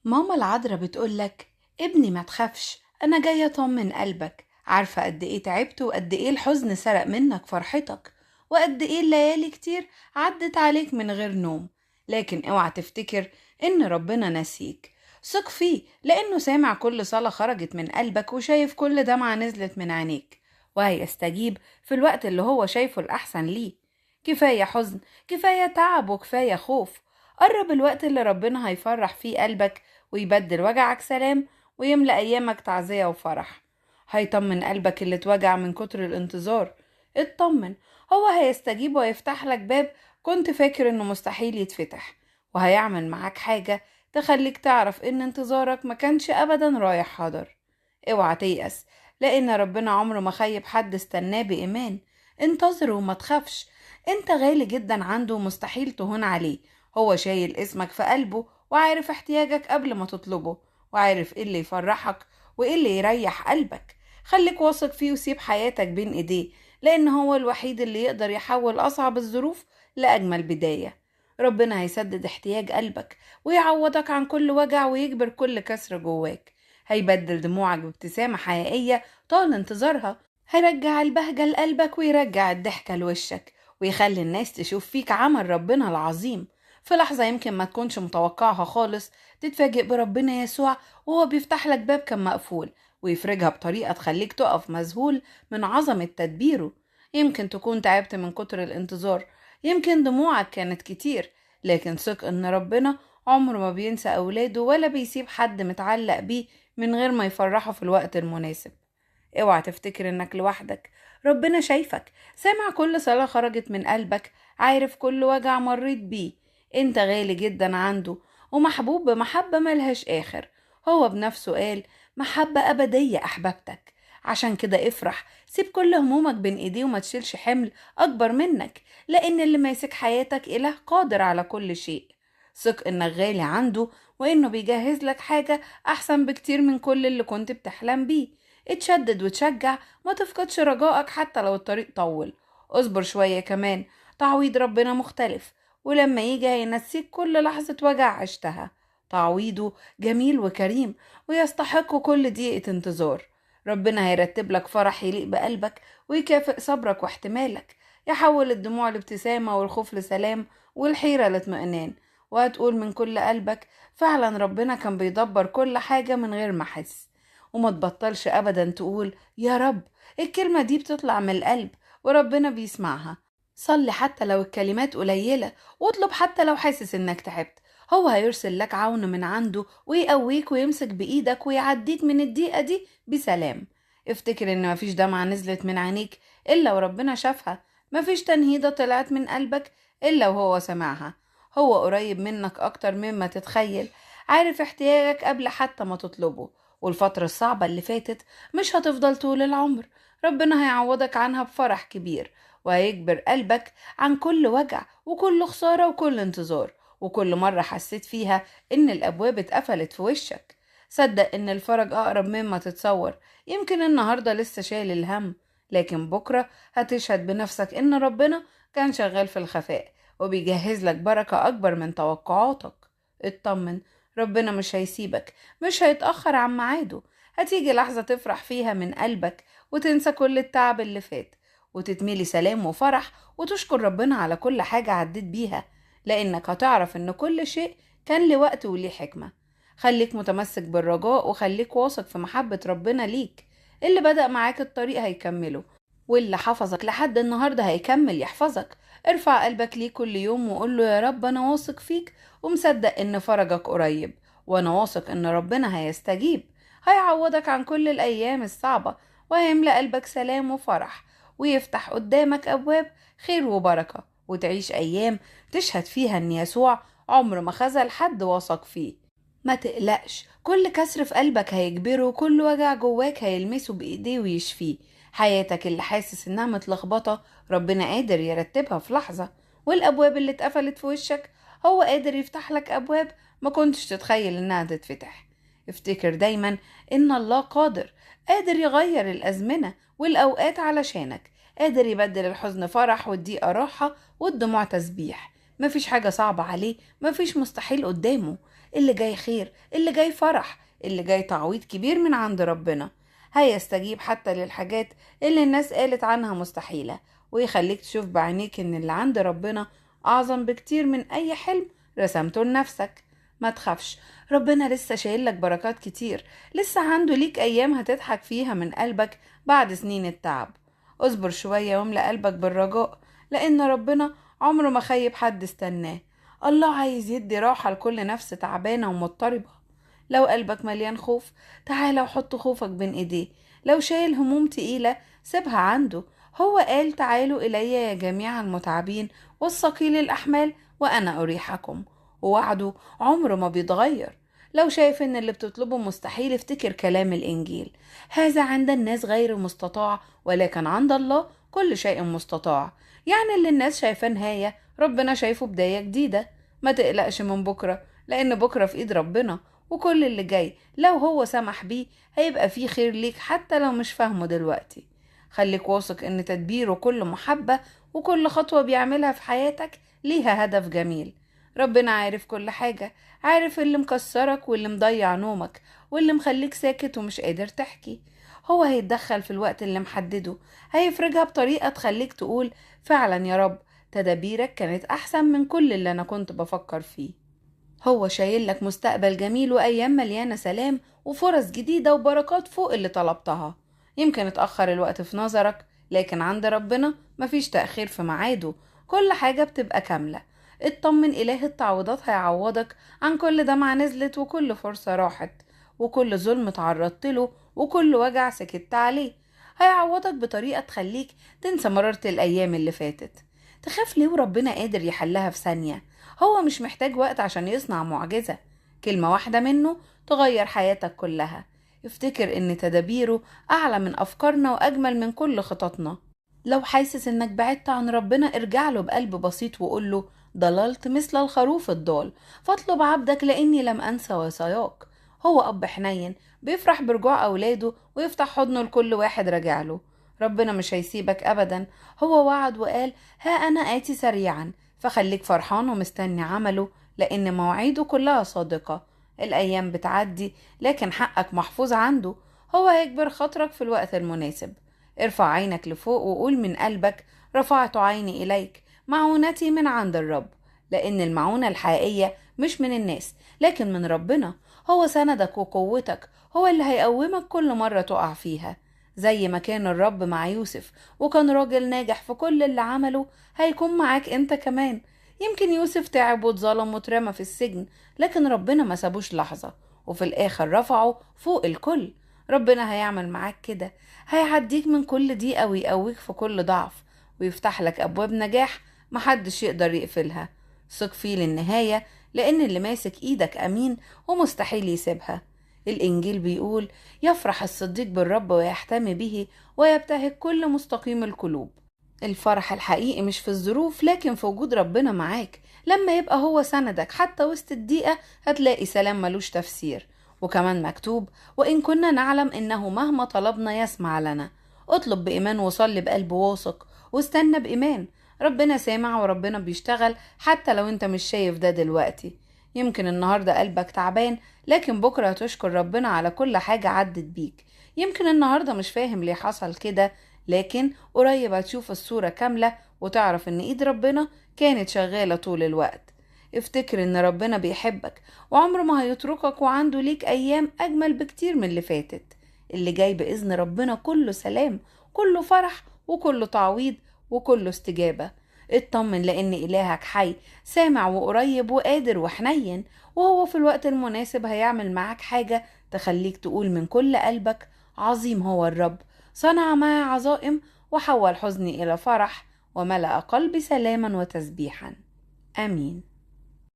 ماما العذراء بتقولك: ابني ما تخافش، أنا جاية أطمن قلبك. عارفة قد إيه تعبت وقد إيه الحزن سرق منك فرحتك، وقد إيه الليالي كتير عدت عليك من غير نوم. لكن اوعى تفتكر إن ربنا نسيك. ثق فيه، لأنه سامع كل صلاة خرجت من قلبك وشايف كل دمعة نزلت من عينيك، وهيستجيب في الوقت اللي هو شايفه الأحسن ليه. كفاية حزن، كفاية تعب، وكفاية خوف. قرب الوقت اللي ربنا هيفرح فيه قلبك، ويبدل وجعك سلام، ويملأ أيامك تعزية وفرح. هيطمن قلبك اللي اتوجع من كتر الانتظار. اطمن، هو هيستجيب ويفتح لك باب كنت فاكر انه مستحيل يتفتح، وهيعمل معاك حاجة تخليك تعرف ان انتظارك ما كانش ابدا رايح حاضر. اوعى تيأس، لان ربنا عمره ما خيب حد استناه بإيمان. انتظر وما تخافش، انت غالي جدا عنده ومستحيل تهون عليه. هو شايل اسمك في قلبه، وعارف احتياجك قبل ما تطلبه، وعارف ايه اللي يفرحك وايه اللي يريح قلبك. خليك واثق فيه وسيب حياتك بين ايديه، لان هو الوحيد اللي يقدر يحول اصعب الظروف لأجمل بداية. ربنا هيسدد احتياج قلبك، ويعوضك عن كل وجع، ويجبر كل كسر جواك. هيبدل دموعك بابتسامة حقيقية طال انتظارها. هيرجع البهجة لقلبك، ويرجع الضحكة لوشك، ويخلي الناس تشوف فيك عمل ربنا العظيم. في لحظة يمكن ما تكونش متوقعها خالص، تتفاجئ بربنا يسوع وهو بيفتح لك باب كان مقفول، ويفرجها بطريقة تخليك تقف مذهول من عظمة تدبيره. يمكن تكون تعبت من كتر الانتظار، يمكن دموعك كانت كتير، لكن ثق ان ربنا عمره ما بينسى اولاده، ولا بيسيب حد متعلق بيه من غير ما يفرحه في الوقت المناسب. اوعى تفتكر انك لوحدك. ربنا شايفك، سامع كل صلاة خرجت من قلبك، عارف كل وجع مريت بيه. انت غالي جدا عنده، ومحبوب بمحبة ملهاش آخر. هو بنفسه قال: محبة أبدية أحببتك. عشان كده افرح، سيب كل همومك بين ايديه، وما تشيلش حمل أكبر منك، لأن اللي ماسك حياتك إله قادر على كل شيء. ثق إنك غالي عنده، وإنه بيجهز لك حاجة أحسن بكتير من كل اللي كنت بتحلم بيه. اتشدد وتشجع، ما تفقدش رجائك حتى لو الطريق طول. اصبر شوية كمان، تعويض ربنا مختلف، ولما يجي هينسيك كل لحظة وجع عشتها. تعويضه جميل وكريم، ويستحق كل دقيقة انتظار. ربنا هيرتب لك فرح يليق بقلبك، ويكافئ صبرك واحتمالك. يحول الدموع لابتسامة، والخوف لسلام، والحيرة لاطمئنان. وهتقول من كل قلبك: فعلا ربنا كان بيدبر كل حاجة من غير ما أحس. وما تبطلش أبدا تقول يا رب. الكلمة دي بتطلع من القلب، وربنا بيسمعها. صلي حتى لو الكلمات قليلة، واطلب حتى لو حاسس انك تعبت. هو هيرسل لك عون من عنده، ويقويك ويمسك بإيدك، ويعديك من الضيقة دي بسلام. افتكر ان مفيش دمعة نزلت من عينيك إلا وربنا شافها، مفيش تنهيدة طلعت من قلبك إلا وهو سمعها. هو قريب منك أكتر مما تتخيل، عارف احتياجك قبل حتى ما تطلبه. والفترة الصعبة اللي فاتت مش هتفضل طول العمر. ربنا هيعوضك عنها بفرح كبير، وهيجبر قلبك عن كل وجع وكل خسارة وكل انتظار، وكل مرة حسيت فيها إن الأبواب اتقفلت في وشك. صدق إن الفرج أقرب مما تتصور. يمكن النهاردة لسه شايل الهم، لكن بكرة هتشهد بنفسك إن ربنا كان شغال في الخفاء، وبيجهز لك بركة أكبر من توقعاتك. اطمن، ربنا مش هيسيبك، مش هيتأخر عن ميعاده. هتيجي لحظة تفرح فيها من قلبك، وتنسى كل التعب اللي فات، وتتميلي سلام وفرح، وتشكر ربنا على كل حاجة عديت بيها، لأنك هتعرف إن كل شيء كان له وقت وليه حكمة. خليك متمسك بالرجاء، وخليك واثق في محبة ربنا ليك. اللي بدأ معاك الطريق هيكمله، واللي حفظك لحد النهاردة هيكمل يحفظك. ارفع قلبك ليه كل يوم، وقول له: يا رب أنا واثق فيك، ومصدق إن فرجك قريب، وأنا واثق إن ربنا هيستجيب. هيعوضك عن كل الأيام الصعبة، وهيملأ قلبك سلام وفرح، ويفتح قدامك أبواب خير وبركة، وتعيش أيام تشهد فيها إن يسوع عمر ما خذل حد واثق فيه. ما تقلقش، كل كسر في قلبك هيجبره، وكل وجع جواك هيلمسه بإيديه ويشفيه. حياتك اللي حاسس إنها متلخبطة، ربنا قادر يرتبها في لحظة. والأبواب اللي اتقفلت في وشك، هو قادر يفتح لك أبواب ما كنتش تتخيل إنها تتفتح. افتكر دايما إن الله قادر يغير الأزمنة والأوقات علشانك، قادر يبدل الحزن فرح، والضيقة راحة، والدموع تسبيح. مفيش حاجة صعبة عليه، مفيش مستحيل قدامه. اللي جاي خير، اللي جاي فرح، اللي جاي تعويض كبير من عند ربنا. هيستجيب حتى للحاجات اللي الناس قالت عنها مستحيلة، ويخليك تشوف بعينيك ان اللي عند ربنا اعظم بكتير من اي حلم رسمته لنفسك. ما تخافش، ربنا لسه شايل لك بركات كتير، لسه عنده ليك ايام هتضحك فيها من قلبك بعد سنين التعب. اصبر شوية واملأ قلبك بالرجاء، لان ربنا عمره ما خيب حد استناه. الله عايز يدي راحة لكل نفس تعبانة ومضطربة. لو قلبك مليان خوف، تعالى وحط خوفك بين ايديه. لو شايل هموم تقيلة، سيبها عنده. هو قال تعالوا إلي يا جميع المتعبين والثقيل الأحمال وأنا أريحكم. ووعده عمره ما بيتغير. لو شايف ان اللي بتطلبه مستحيل، افتكر كلام الإنجيل: هذا عند الناس غير مستطاع، ولكن عند الله كل شيء مستطاع. يعني اللي الناس شايفاه نهاية، ربنا شايفه بداية جديدة. ما تقلقش من بكرة، لأن بكرة في إيد ربنا. وكل اللي جاي لو هو سمح بيه هيبقى فيه خير ليك حتى لو مش فاهمه دلوقتي. خليك واثق ان تدبيره كل محبة، وكل خطوة بيعملها في حياتك ليها هدف جميل. ربنا عارف كل حاجة، عارف اللي مكسرك واللي مضيع نومك واللي مخليك ساكت ومش قادر تحكي. هو هيتدخل في الوقت اللي محدده، هيفرجها بطريقة تخليك تقول فعلا يا رب، تدابيرك كانت أحسن من كل اللي أنا كنت بفكر فيه. هو شايل لك مستقبل جميل وأيام مليانة سلام وفرص جديدة وبركات فوق اللي طلبتها. يمكن اتأخر الوقت في نظرك، لكن عند ربنا مفيش تأخير في ميعاده. كل حاجة بتبقى كاملة. اطمن، إله التعويضات هيعوضك عن كل دمعة نزلت وكل فرصة راحت وكل ظلم تعرضت له وكل وجع سكت عليه. هيعوضك بطريقة تخليك تنسى مرارة الأيام اللي فاتت. تخاف ليه وربنا قادر يحلها في ثانية. هو مش محتاج وقت عشان يصنع معجزة. كلمة واحدة منه تغير حياتك كلها. افتكر ان تدابيره اعلى من افكارنا واجمل من كل خططنا. لو حاسس انك بعدت عن ربنا، ارجع له بقلب بسيط وقول له: ضللت مثل الخروف الضال، فاطلب عبدك لاني لم انسى وصاياك. هو اب حنين بيفرح برجوع اولاده ويفتح حضنه لكل واحد راجع له. ربنا مش هيسيبك ابدا. هو وعد وقال: ها انا اتي سريعا. فخليك فرحان ومستني عمله، لان مواعيده كلها صادقة. الايام بتعدي لكن حقك محفوظ عنده. هو هيكبر خاطرك في الوقت المناسب. ارفع عينك لفوق وقول من قلبك: رفعت عيني إليك، معونتي من عند الرب. لأن المعونة الحقيقية مش من الناس لكن من ربنا. هو سندك وقوتك، هو اللي هيقومك كل مرة تقع فيها. زي ما كان الرب مع يوسف وكان راجل ناجح في كل اللي عمله، هيكون معاك انت كمان. يمكن يوسف تعب واتظلم واترمى في السجن، لكن ربنا ما سابوش لحظة، وفي الآخر رفعه فوق الكل. ربنا هيعمل معاك كده، هيعديك من كل ضيقة ويقويك في كل ضعف، ويفتح لك أبواب نجاح محدش يقدر يقفلها. ثق فيه للنهاية، لأن اللي ماسك إيدك أمين ومستحيل يسيبها. الإنجيل بيقول: يفرح الصديق بالرب ويحتمي به ويبتهج كل مستقيم القلوب. الفرح الحقيقي مش في الظروف لكن في وجود ربنا معاك. لما يبقى هو سندك حتى وسط الضيقة، هتلاقي سلام ملوش تفسير. وكمان مكتوب: وإن كنا نعلم إنه مهما طلبنا يسمع لنا. اطلب بإيمان وصلي بقلب واثق واستنى بإيمان. ربنا سامع وربنا بيشتغل حتى لو انت مش شايف ده دلوقتي. يمكن النهاردة قلبك تعبان، لكن بكرة هتشكر ربنا على كل حاجة عدت بيك. يمكن النهاردة مش فاهم ليه حصل كده، لكن قريب هتشوف الصورة كاملة وتعرف ان ايد ربنا كانت شغالة طول الوقت. افتكر ان ربنا بيحبك وعمره ما هيتركك، وعنده ليك ايام اجمل بكتير من اللي فاتت. اللي جاي بإذن ربنا كله سلام، كله فرح وكله تعويض وكله استجابة. اطمن، لان الهك حي، سامع وقريب وقادر وحنين. وهو في الوقت المناسب هيعمل معاك حاجة تخليك تقول من كل قلبك: عظيم هو الرب، صنع معي عظائم وحول حزني إلى فرح وملأ قلبي سلاما وتسبيحا. آمين.